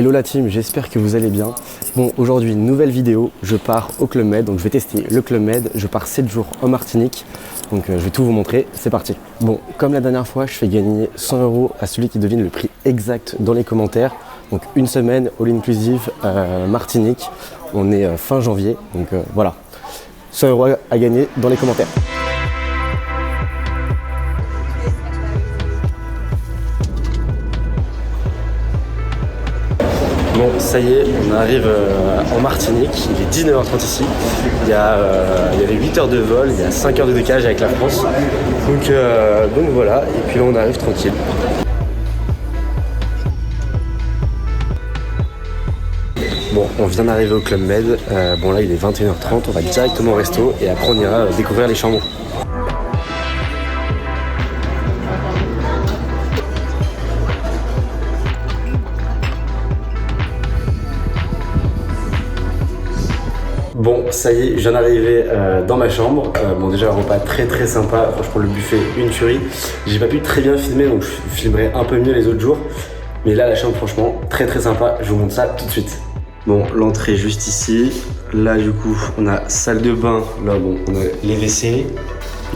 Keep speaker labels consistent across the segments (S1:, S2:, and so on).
S1: Hello la team, j'espère que vous allez bien. Bon, aujourd'hui, nouvelle vidéo, je pars au Club Med, donc je vais tester le Club Med, je pars 7 jours en Martinique, donc je vais tout vous montrer, c'est parti. Bon, comme la dernière fois, je fais gagner 100 € à celui qui devine le prix exact dans les commentaires. Donc une semaine, all inclusive, Martinique, on est fin janvier, donc voilà, 100 € à gagner dans les commentaires. Bon, ça y est, on arrive en Martinique, il est 19h30 ici, il y avait 8 heures de vol, il y a 5 heures de décalage avec la France, donc voilà, et puis là on arrive tranquille. Bon, on vient d'arriver au Club Med, bon là il est 21h30, on va directement au resto et après on ira découvrir les chambres. Bon, ça y est, je viens d'arriver dans ma chambre. Bon, déjà, un repas très sympa. Franchement, le buffet, une tuerie. J'ai pas pu très bien filmer, donc je filmerai un peu mieux les autres jours. Mais là, la chambre, franchement, très sympa. Je vous montre ça tout de suite. Bon, l'entrée juste ici. Là, du coup, on a salle de bain. Là, bon, on a les WC.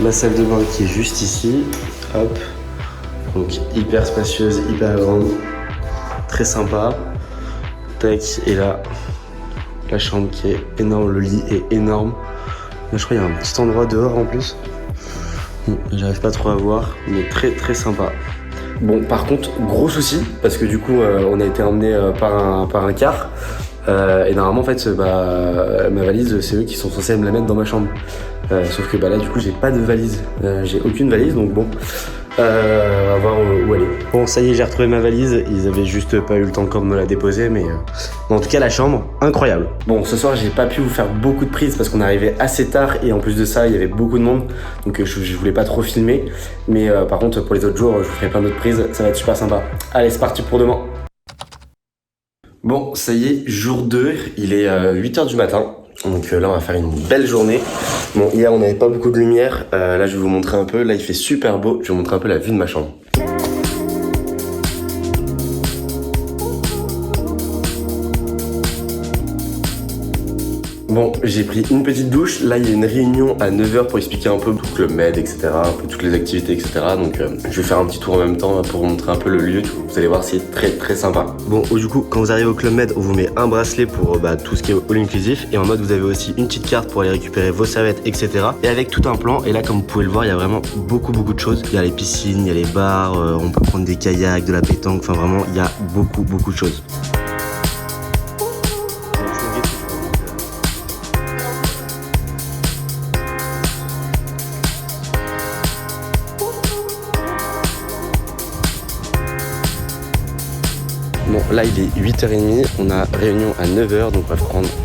S1: La salle de bain qui est juste ici. Hop. Donc, hyper spacieuse, hyper grande. Très sympa. Tac, et là... la chambre qui est énorme, le lit est énorme. Là, je crois qu'il y a un petit endroit dehors en plus. J'arrive pas trop à voir, mais très sympa. Bon, par contre, gros souci, parce que du coup, on a été emmené par un car. Et normalement, en fait, ma valise, c'est eux qui sont censés me la mettre dans ma chambre. Sauf que là, du coup, j'ai pas de valise. J'ai aucune valise, donc bon. On va voir où elle est. Bon, ça y est, j'ai retrouvé ma valise. Ils avaient juste pas eu le temps encore de me la déposer, mais en tout cas, la chambre, incroyable. Bon, ce soir, j'ai pas pu vous faire beaucoup de prises parce qu'on arrivait assez tard et en plus de ça, il y avait beaucoup de monde, donc je voulais pas trop filmer. Mais par contre, pour les autres jours, je vous ferai plein d'autres prises. Ça va être super sympa. Allez, c'est parti pour demain. Bon, ça y est, jour 2, il est 8 h du matin. Donc là, on va faire une belle journée. Bon, hier, on n'avait pas beaucoup de lumière. Là, je vais vous montrer un peu. Là, il fait super beau. Je vais vous montrer un peu la vue de ma chambre. Bon, j'ai pris une petite douche. Là, il y a une réunion à 9 h pour expliquer un peu tout le Club Med, etc. Un peu toutes les activités, etc. Donc, je vais faire un petit tour en même temps pour vous montrer un peu le lieu. Vous allez voir, c'est très sympa. Bon, du coup, quand vous arrivez au Club Med, on vous met un bracelet pour tout ce qui est all inclusif. Et en mode, vous avez aussi une petite carte pour aller récupérer vos serviettes, etc. Et avec tout un plan. Et là, comme vous pouvez le voir, il y a vraiment beaucoup de choses. Il y a les piscines, il y a les bars, on peut prendre des kayaks, de la pétanque. Enfin, vraiment, il y a beaucoup de choses. Bon, là il est 8h30, on a réunion à 9 h, donc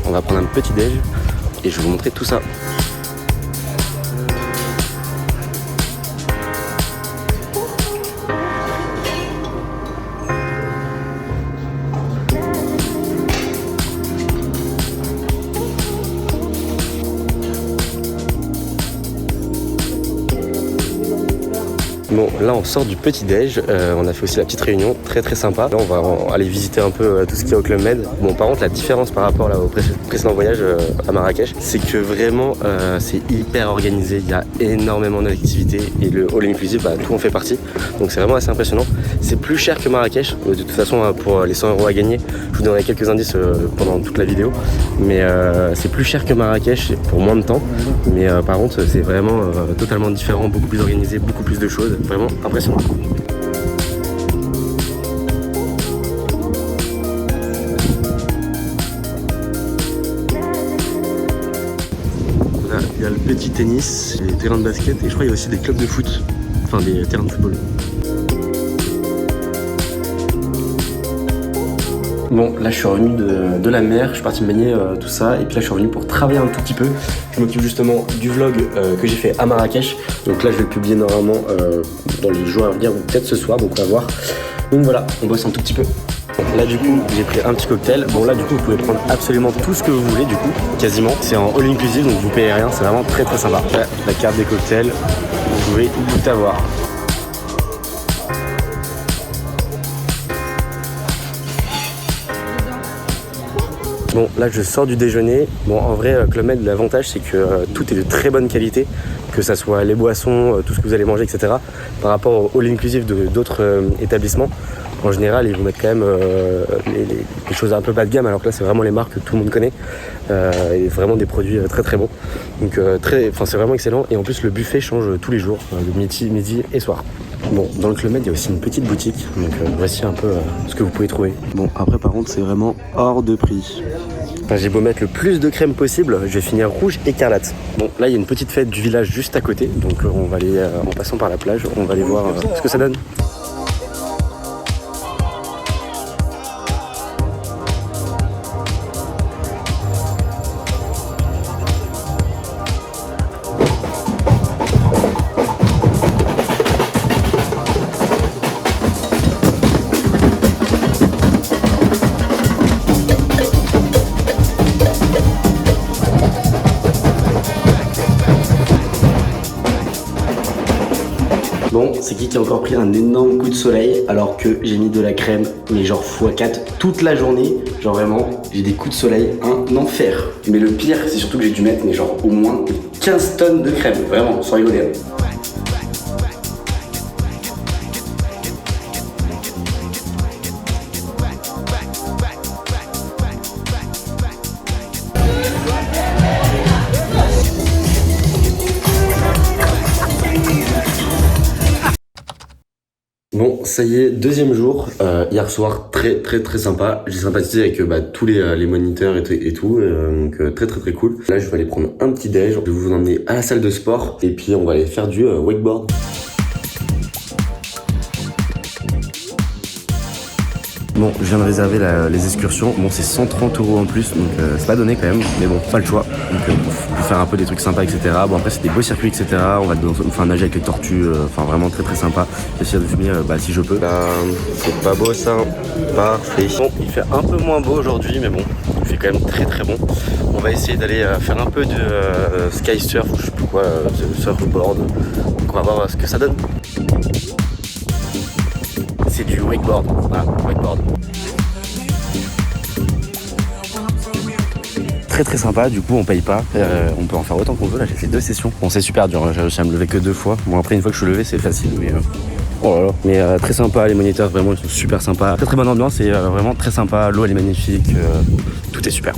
S1: on va prendre un petit déj et je vais vous montrer tout ça. Bon, là on sort du petit déj, on a fait aussi la petite réunion, très sympa. Là on va aller visiter un peu tout ce qu'il y a au Club Med. Bon, par contre la différence par rapport au précédent voyage à Marrakech, c'est que vraiment c'est hyper organisé, il y a énormément d'activités et le all inclusive, tout en fait partie. Donc c'est vraiment assez impressionnant. C'est plus cher que Marrakech, de toute façon pour les 100 € à gagner, je vous donnerai quelques indices pendant toute la vidéo. Mais c'est plus cher que Marrakech pour moins de temps. Mais par contre c'est vraiment totalement différent, beaucoup plus organisé, beaucoup plus de choses. Vraiment impressionnant. Là, il y a le petit tennis, les terrains de basket et je crois qu'il y a aussi des clubs de foot, enfin des terrains de football. Bon, là je suis revenu de la mer, je suis parti me baigner, tout ça, et puis là je suis revenu pour travailler un tout petit peu. Je m'occupe justement du vlog que j'ai fait à Marrakech, donc là je vais le publier normalement dans les jours à venir, ou peut-être ce soir, donc on va voir. Donc voilà, on bosse un tout petit peu. Là du coup j'ai pris un petit cocktail. Bon là du coup vous pouvez prendre absolument tout ce que vous voulez du coup, quasiment. C'est en all inclusive donc vous payez rien, c'est vraiment très sympa. Là, la carte des cocktails, vous pouvez tout avoir. Bon, là je sors du déjeuner. Bon, en vrai, Club Med, l'avantage c'est que tout est de très bonne qualité, que ça soit les boissons, tout ce que vous allez manger, etc. Par rapport au all inclusive d'autres établissements, en général, ils vous mettent quand même les choses un peu bas de gamme, alors que là c'est vraiment les marques que tout le monde connaît et vraiment des produits très très bons. Donc c'est vraiment excellent. Et en plus, le buffet change tous les jours, de midi et soir. Bon, dans le Club Med, il y a aussi une petite boutique, donc voici un peu ce que vous pouvez trouver. Bon, après par contre, c'est vraiment hors de prix. Enfin, j'ai beau mettre le plus de crème possible, je vais finir rouge écarlate. Bon, là, il y a une petite fête du village juste à côté, donc on va aller, en passant par la plage, on va aller voir ce que ça donne. Bon, c'est qui a encore pris un énorme coup de soleil alors que j'ai mis de la crème, mais genre x4 toute la journée. Genre vraiment, j'ai des coups de soleil, un enfer. Mais le pire, c'est surtout que j'ai dû mettre mais genre au moins 15 tonnes de crème, vraiment, sans rigoler. Bon, ça y est, deuxième jour. Hier soir, très sympa. J'ai sympathisé avec tous les moniteurs et tout, donc très cool. Là, je vais aller prendre un petit déj. Je vais vous emmener à la salle de sport et puis on va aller faire du wakeboard. Bon, je viens de réserver les excursions. Bon, c'est 130 € en plus, donc c'est pas donné quand même, mais bon, pas le choix. Donc pour faire un peu des trucs sympas, etc. Bon, après c'est des beaux circuits, etc. On va nager avec les tortues, enfin vraiment très sympa. J'essaie de filmer si je peux. Là, c'est pas beau ça. Parfait. Bon, il fait un peu moins beau aujourd'hui, mais bon, il fait quand même très bon. On va essayer d'aller faire un peu de sky surf ou je sais plus quoi, de surfboard. Donc on va voir ce que ça donne. C'est du wakeboard, voilà, wakeboard. Très sympa, du coup on paye pas, on peut en faire autant qu'on veut. Là j'ai fait 2 sessions, bon c'est super dur, j'ai réussi à me lever que 2 fois. Bon après une fois que je suis levé c'est facile, mais oh là là. Mais très sympa, les moniteurs vraiment ils sont super sympas, très bonne ambiance et vraiment très sympa, l'eau elle est magnifique, tout est super.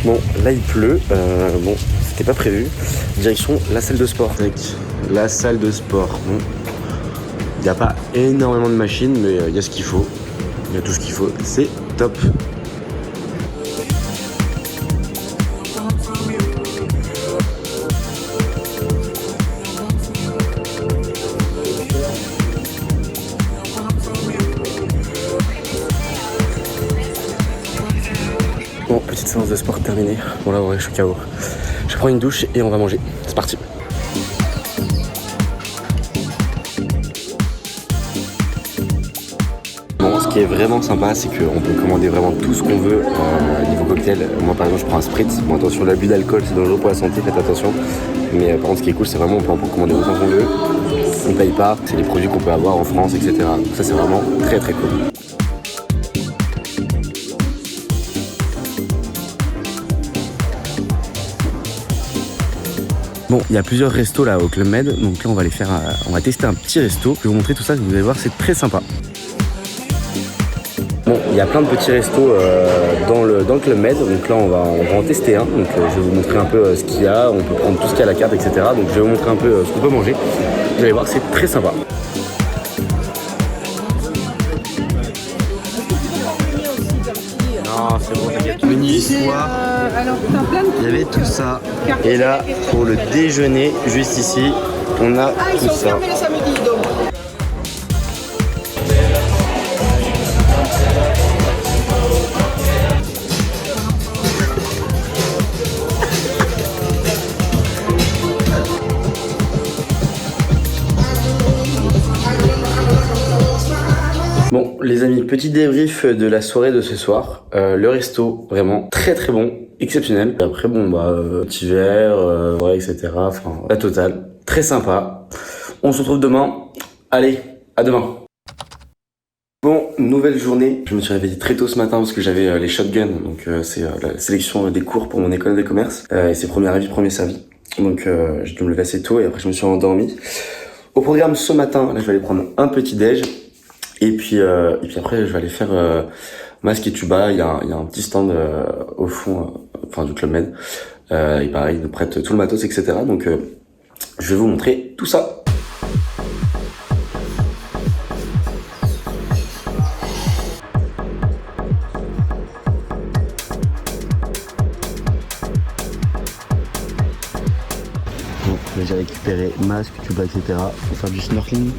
S1: Bon, là il pleut, bon, c'était pas prévu. Direction la salle de sport. Avec la salle de sport. Bon, il n'y a pas énormément de machines, mais il y a ce qu'il faut. Il y a tout ce qu'il faut, c'est top. Bon, petite séance de sport terminée. Bon là, ouais, je suis KO. Je prends une douche et on va manger. C'est parti. Bon, ce qui est vraiment sympa, c'est qu'on peut commander vraiment tout ce qu'on veut niveau cocktail. Moi, par exemple, je prends un spritz. Bon, attention, l'abus d'alcool, c'est dangereux pour la santé, faites attention. Mais par contre, ce qui est cool, c'est vraiment on peut commander autant qu'on veut. On paye pas. C'est des produits qu'on peut avoir en France, etc. Donc ça, c'est vraiment très cool. Bon, il y a plusieurs restos là au Club Med, donc là on va tester un petit resto. Je vais vous montrer tout ça, vous allez voir, c'est très sympa. Bon, il y a plein de petits restos dans le Club Med, donc là on va en tester un. Donc je vais vous montrer un peu ce qu'il y a, on peut prendre tout ce qu'il y a à la carte, etc. Donc je vais vous montrer un peu ce qu'on peut manger. Vous allez voir, c'est très sympa. Non, c'est bon, t'inquiète. Venu soir, il y avait tout ça. Et là, pour le déjeuner, juste ici, on a tout ça. Bon les amis, petit débrief de la soirée de ce soir. Le resto, vraiment très bon, exceptionnel. Après bon petit verre, ouais, etc. Enfin la totale, très sympa. On se retrouve demain. Allez, à demain. Bon, nouvelle journée. Je me suis réveillé très tôt ce matin parce que j'avais les shotguns. Donc c'est la sélection des cours pour mon école de commerce. Et c'est premier avis, premier servi. Donc j'ai dû me lever assez tôt et après je me suis endormi. Au programme ce matin, là je vais aller prendre un petit déj. Et puis après je vais aller faire masque et tuba. Il y a un petit stand au fond, du Club Med. Et pareil, ils nous prêtent tout le matos, etc. Donc je vais vous montrer tout ça. Bon, là j'ai récupéré masque, tuba, etc. pour faire du snorkeling.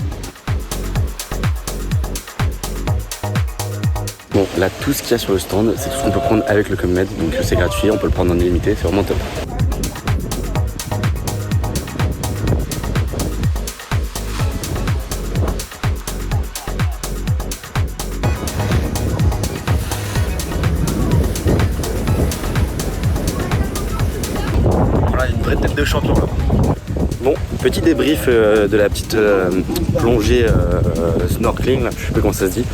S1: Bon, là tout ce qu'il y a sur le stand, c'est tout ce qu'on peut prendre avec le Club Med, donc c'est gratuit, on peut le prendre en illimité, c'est vraiment top. Voilà, une vraie tête de champion là. Bon, petit débrief de la petite plongée snorkeling, là, je sais pas comment ça se dit,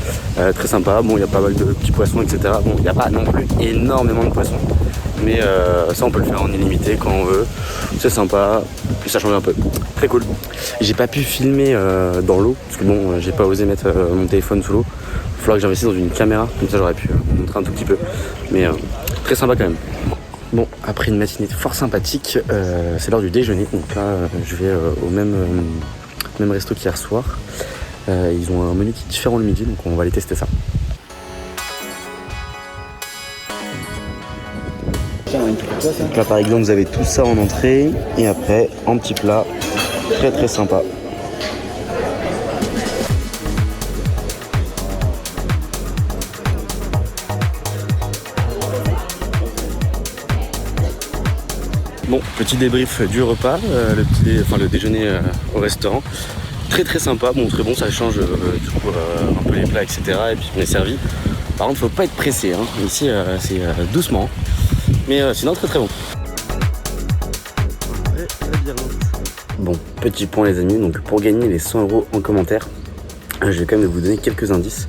S1: très sympa. Bon, il y a pas mal de petits poissons, etc. Bon, il n'y a pas non plus énormément de poissons, mais ça on peut le faire en illimité quand on veut. C'est sympa, puis ça change un peu, très cool. J'ai pas pu filmer dans l'eau, parce que bon, j'ai pas osé mettre mon téléphone sous l'eau. Il va falloir que j'investisse dans une caméra, comme ça j'aurais pu vous montrer un tout petit peu, mais très sympa quand même. Bon, après une matinée fort sympathique, c'est l'heure du déjeuner. Donc là, je vais au même resto qu'hier soir. Ils ont un menu qui est différent le midi, donc on va aller tester ça. Donc là, par exemple, vous avez tout ça en entrée. Et après, en petit plat, très très sympa. Bon, petit débrief du repas, le déjeuner au restaurant. Très très sympa, bon très bon, ça change un peu les plats, etc. Et puis on est servi. Par contre, faut pas être pressé, hein. Ici c'est doucement, mais sinon très très bon. Bon, petit point les amis, donc pour gagner les 100 € en commentaire, je vais quand même vous donner quelques indices.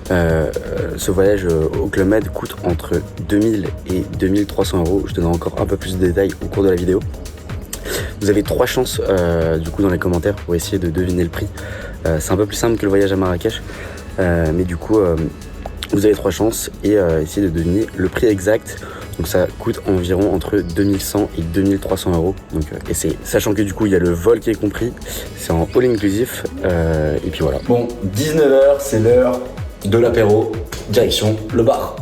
S1: Ce voyage au Club Med coûte entre 2000 et 2300 €. Je donnerai encore un peu plus de détails au cours de la vidéo. Vous avez 3 chances du coup dans les commentaires pour essayer de deviner le prix. C'est un peu plus simple que le voyage à Marrakech, mais du coup vous avez 3 chances et essayez de deviner le prix exact. Donc ça coûte environ entre 2100 et 2300 €. Donc essayez. Sachant que du coup il y a le vol qui est compris, c'est en all inclusif et puis voilà. Bon, 19 h, c'est l'heure de l'apéro, direction le bar.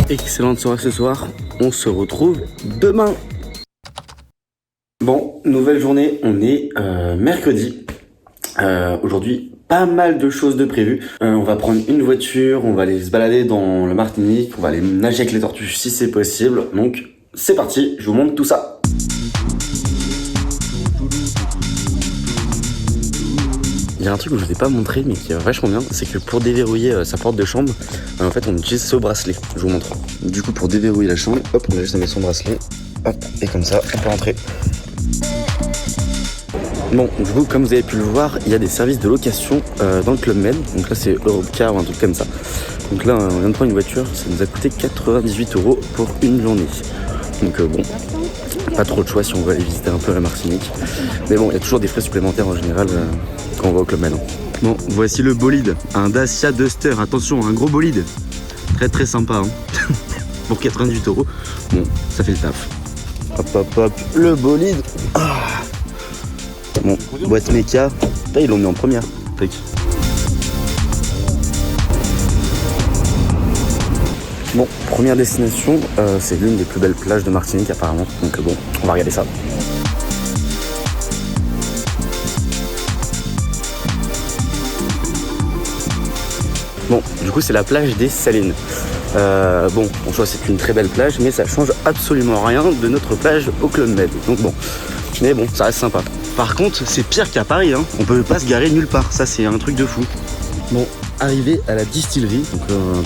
S1: Excellente soirée ce soir, on se retrouve demain. Bon, nouvelle journée, on est mercredi. Aujourd'hui, pas mal de choses de prévues. On va prendre une voiture, on va aller se balader dans le Martinique, on va aller nager avec les tortues si c'est possible. Donc c'est parti, je vous montre tout ça. Il y a un truc que je vous ai pas montré mais qui est vachement bien, c'est que pour déverrouiller sa porte de chambre, en fait on utilise ce bracelet, je vous montre. Du coup pour déverrouiller la chambre, hop, on a juste à mettre son bracelet, hop, et comme ça on peut rentrer. Bon, du coup comme vous avez pu le voir, il y a des services de location dans le Club Med, donc là c'est Europcar ou un truc comme ça. Donc là on vient de prendre une voiture, ça nous a coûté 98 € pour une journée. Donc bon, pas trop de choix si on veut aller visiter un peu la Martinique. Mais bon, il y a toujours des frais supplémentaires en général quand on va au Club Med. Bon, voici le bolide, un Dacia Duster, attention, un gros bolide. Très très sympa, hein. Pour 98 €, bon, ça fait le taf. Hop hop hop, le bolide. Ah. Bon, boîte méca, là ils l'ont mis en première. Tac. Bon, première destination, c'est l'une des plus belles plages de Martinique apparemment. Donc bon, on va regarder ça. Bon, du coup c'est la plage des Salines. Bon, en soi c'est une très belle plage, mais ça change absolument rien de notre plage au Club Med. Donc bon, mais bon, ça reste sympa. Par contre, c'est pire qu'à Paris, hein. On peut pas se garer nulle part, ça c'est un truc de fou. Bon, arrivé à la distillerie, donc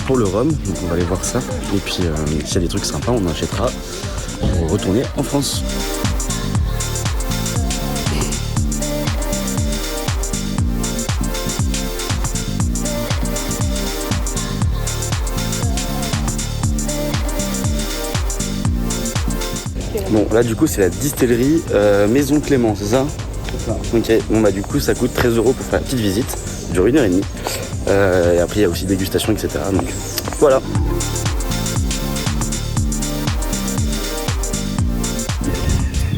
S1: pour le rhum, donc on va aller voir ça. Et puis s'il y a des trucs sympas, on achètera pour retourner en France. Bon, là du coup c'est la distillerie Maison Clément, c'est ça? C'est ça. Ok, bon bah du coup ça coûte 13 € pour faire la petite visite, ça dure 1h30. Et après il y a aussi dégustation, etc. Donc voilà.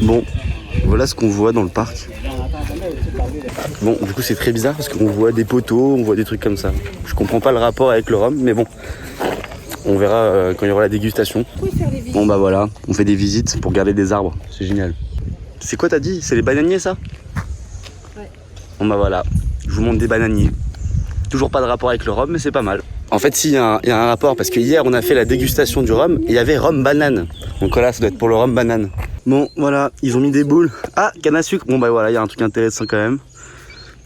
S1: Bon, voilà ce qu'on voit dans le parc. Bon, du coup c'est très bizarre parce qu'on voit des poteaux, on voit des trucs comme ça. Je comprends pas le rapport avec le rhum, mais bon. On verra quand il y aura la dégustation. Bon bah voilà, on fait des visites pour garder des arbres, c'est génial. C'est quoi t'as dit? C'est les bananiers ça? Ouais. Bon bah voilà, je vous montre des bananiers. Toujours pas de rapport avec le rhum, mais c'est pas mal. En fait si, il y a un rapport, parce que hier on a fait la dégustation du rhum, et il y avait rhum banane. Donc voilà, ça doit être pour le rhum banane. Bon voilà, ils ont mis des boules. Ah, canne à sucre. Bon bah voilà, il y a un truc intéressant quand même.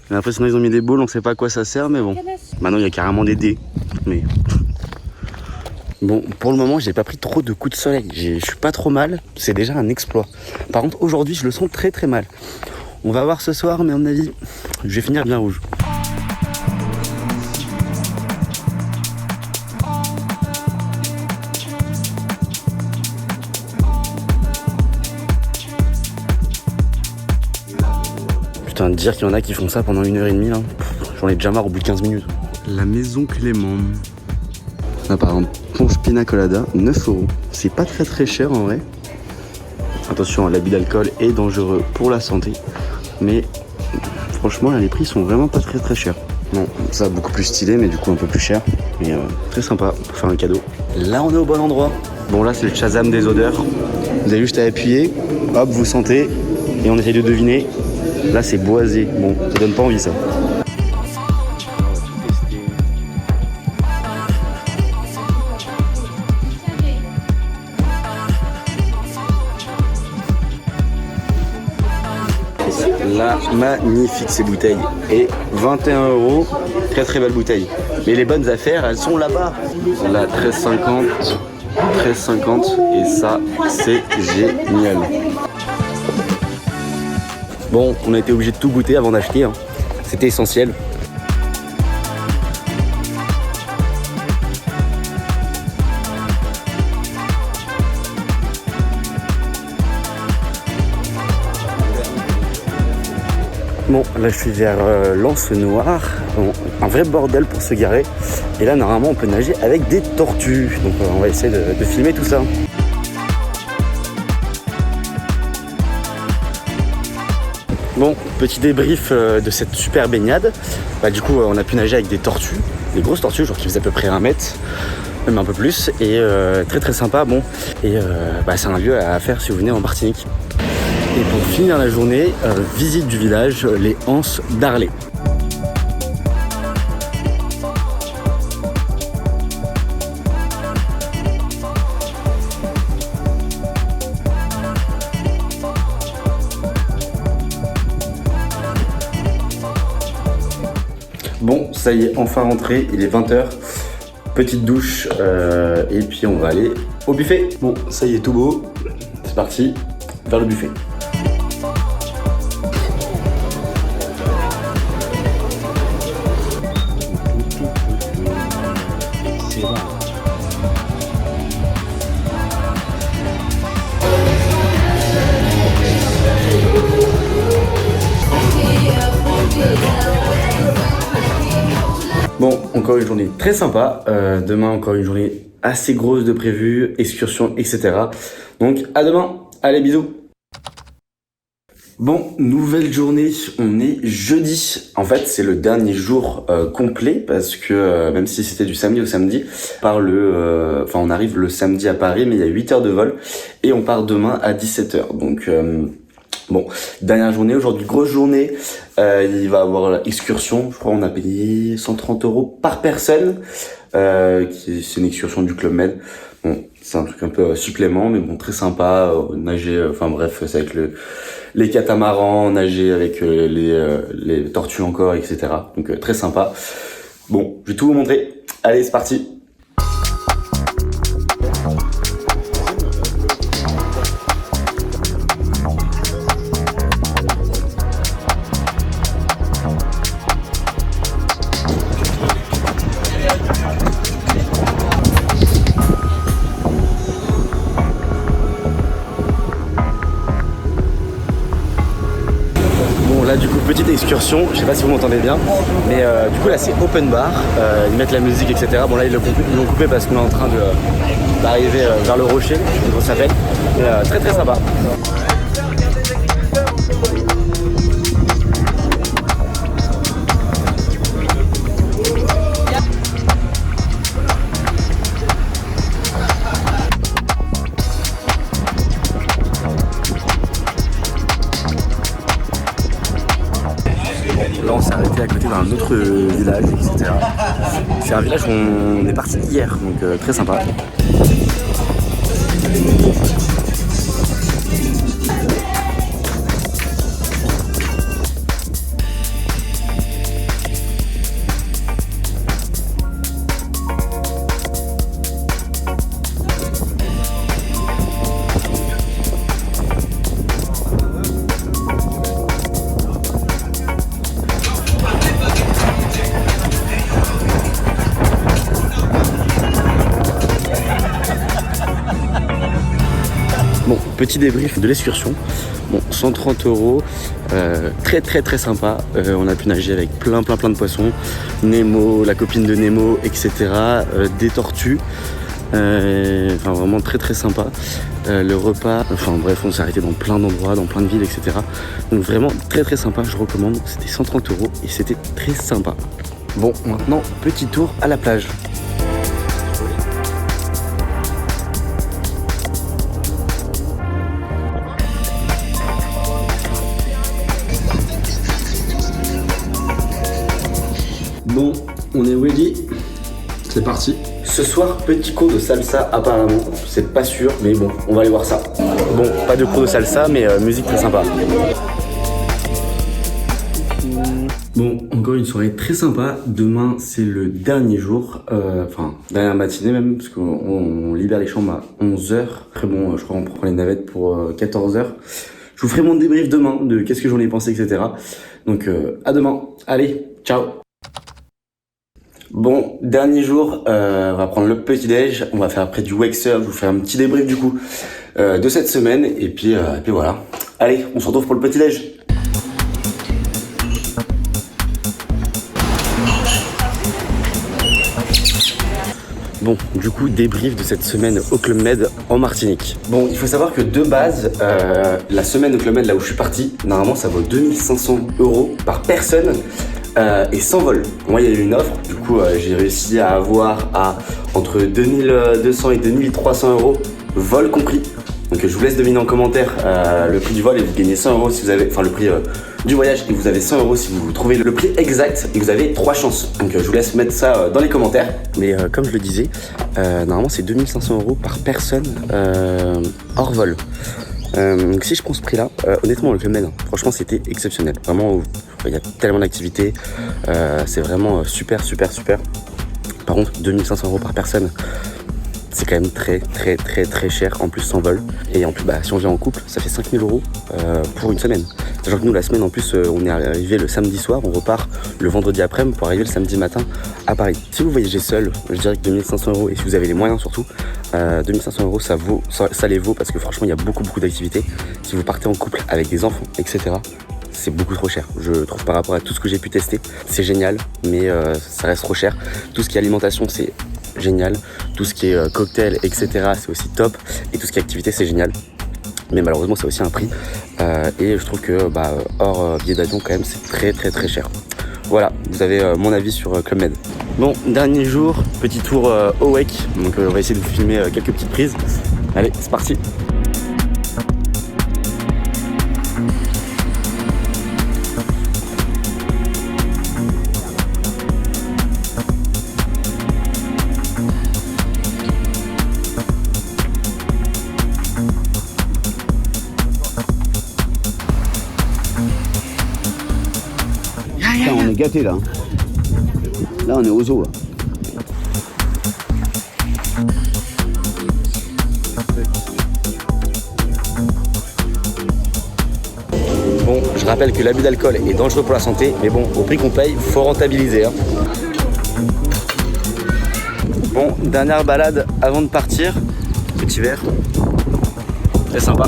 S1: J'ai l'impression qu'ils ont mis des boules, on sait pas à quoi ça sert, mais bon. Maintenant il y a carrément des dés. Mais... Bon, pour le moment, j'ai pas pris trop de coups de soleil. Je suis pas trop mal, c'est déjà un exploit. Par contre, aujourd'hui, je le sens très très mal. On va voir ce soir, mais à mon avis, je vais finir bien rouge. Putain, dire qu'il y en a qui font ça pendant 1h30 là, j'en ai déjà marre au bout de 15 minutes. La Maison Clément. Là par exemple, ponche pina colada, 9 €. C'est pas très très cher en vrai. Attention, l'abus d'alcool est dangereux pour la santé. Mais franchement, là, les prix sont vraiment pas très très chers. Bon, ça beaucoup plus stylé, mais du coup un peu plus cher. Mais très sympa pour faire un cadeau. Là, on est au bon endroit. Bon, là, c'est le Shazam des odeurs. Vous avez juste à appuyer, hop, vous sentez, et on essaye de deviner. Là, c'est boisé. Bon, ça donne pas envie ça. Là, magnifique ces bouteilles. Et 21 €, très très belle bouteille. Mais les bonnes affaires, elles sont là-bas. Là, 13,50, 13,50. Et ça, c'est génial. Bon, on a été obligé de tout goûter avant d'acheter. Hein. C'était essentiel. Bon, là je suis vers l'Anse Noire, bon, un vrai bordel pour se garer. Et là normalement on peut nager avec des tortues. Donc on va essayer de filmer tout ça. Bon, petit débrief de cette super baignade. Bah, du coup on a pu nager avec des tortues, des grosses tortues, genre qui faisaient à peu près 1 mètre, même un peu plus. Et très très sympa, bon. Et bah, c'est un lieu à faire si vous venez en Martinique. Et pour finir la journée, visite du village, les Anses d'Arlé. Bon, ça y est, enfin rentré, il est 20 h. Petite douche, et puis on va aller au buffet. Bon, ça y est, tout beau. C'est parti, vers le buffet. Bon, encore une journée très sympa. Demain, encore une journée assez grosse de prévu, excursion, etc. Donc, à demain. Allez, bisous. Bon, nouvelle journée, on est jeudi. En fait, c'est le dernier jour complet parce que même si c'était du samedi au samedi, on arrive le samedi à Paris, mais il y a 8 heures de vol et on part demain à 17 heures. Donc bon, dernière journée, aujourd'hui grosse journée. Il va y avoir l'excursion, je crois on a payé 130 € par personne. C'est une excursion du Club Med. Bon, c'est un truc un peu supplément, mais bon, très sympa, nager, enfin bref, c'est avec les catamarans, nager avec les tortues encore, etc. Donc très sympa. Bon, je vais tout vous montrer. Allez, c'est parti. Là du coup petite excursion, je sais pas si vous m'entendez bien, mais du coup là c'est open bar, ils mettent la musique etc. Bon là ils l'ont coupé parce qu'on est en train d'arriver vers le rocher, je sais pas comment ça s'appelle, mais très très sympa. Là on s'est arrêté à côté d'un autre village, etc. C'est un village où on est parti hier, donc très sympa. Bon, petit débrief de l'excursion. Bon, 130 €, très très très sympa. On a pu nager avec plein de poissons. Nemo, la copine de Nemo, etc. Des tortues. Enfin vraiment très très sympa. Le repas, enfin bref, on s'est arrêté dans plein d'endroits, dans plein de villes, etc. Donc vraiment très très sympa, je recommande. C'était 130 € et c'était très sympa. Bon, maintenant, petit tour à la plage. Bon, on est ready, c'est parti. Ce soir, petit cours de salsa apparemment, c'est pas sûr, mais bon, on va aller voir ça. Bon, pas de cours de salsa, mais musique très sympa. Bon, encore une soirée très sympa. Demain, c'est le dernier jour, enfin, dernière matinée même, parce qu'on libère les chambres à 11 h. Après bon, je crois qu'on prend les navettes pour 14 h. Je vous ferai mon débrief demain de qu'est-ce que j'en ai pensé, etc. Donc, à demain. Allez, ciao. Bon, dernier jour, on va prendre le petit-déj, on va faire après du wake surf, je vous fais un petit débrief du coup de cette semaine, et puis voilà. Allez, on se retrouve pour le petit-déj. Bon, du coup, débrief de cette semaine au Club Med en Martinique. Bon, il faut savoir que de base, la semaine au Club Med, là où je suis parti, normalement ça vaut 2500 € par personne. Et sans vol. Moi, il y a eu une offre, du coup, j'ai réussi à avoir entre 2200 et 2300 €, vol compris. Donc, je vous laisse deviner en commentaire le prix du vol et vous gagnez 100 € si vous avez, enfin le prix du voyage et vous avez 100 € si vous trouvez le prix exact et vous avez 3 chances. Donc, je vous laisse mettre ça dans les commentaires. Mais comme je le disais, normalement, c'est 2500 € par personne hors vol. Donc si je prends ce prix là, honnêtement le Club Med, franchement c'était exceptionnel. Vraiment, il y a tellement d'activités, c'est vraiment super. Par contre 2500 € par personne, c'est quand même très cher, en plus sans vol. Et en plus si on vient en couple, ça fait 5000 € pour une semaine. Sachant que nous la semaine en plus on est arrivé le samedi soir, on repart le vendredi après-midi pour arriver le samedi matin à Paris. Si vous voyagez seul, je dirais que 2500 € et si vous avez les moyens surtout, 2500 € ça les vaut parce que franchement il y a beaucoup d'activités. Si vous partez en couple avec des enfants, etc., c'est beaucoup trop cher. Je trouve par rapport à tout ce que j'ai pu tester, c'est génial, mais ça reste trop cher. Tout ce qui est alimentation, c'est génial. Tout ce qui est cocktail, etc., c'est aussi top. Et tout ce qui est activité, c'est génial. mais malheureusement c'est aussi un prix. Et je trouve que hors billet d'avion quand même c'est très cher. Voilà, vous avez mon avis sur Club Med. Bon, dernier jour, petit tour au WEC, donc on va essayer de vous filmer quelques petites prises. Allez, c'est parti.
S2: Là, on est gâtés là. Là, on est aux eaux. Là.
S1: Bon, je rappelle que l'abus d'alcool est dangereux pour la santé, mais bon, au prix qu'on paye, faut rentabiliser. Hein. Bon, dernière balade avant de partir. Petit verre. Très sympa.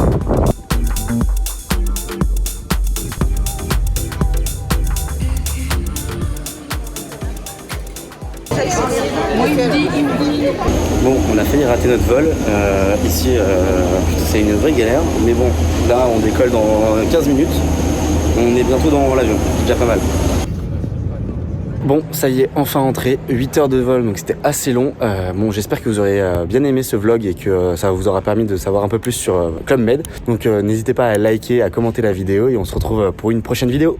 S1: Bon, on a failli rater notre vol. Ici, c'est une vraie galère. Mais bon, là, on décolle dans 15 minutes. On est bientôt dans l'avion. C'est déjà pas mal. Bon, ça y est, enfin rentré. 8 heures de vol, donc c'était assez long. Bon, j'espère que vous aurez bien aimé ce vlog et que ça vous aura permis de savoir un peu plus sur Club Med. Donc, n'hésitez pas à liker, à commenter la vidéo et on se retrouve pour une prochaine vidéo.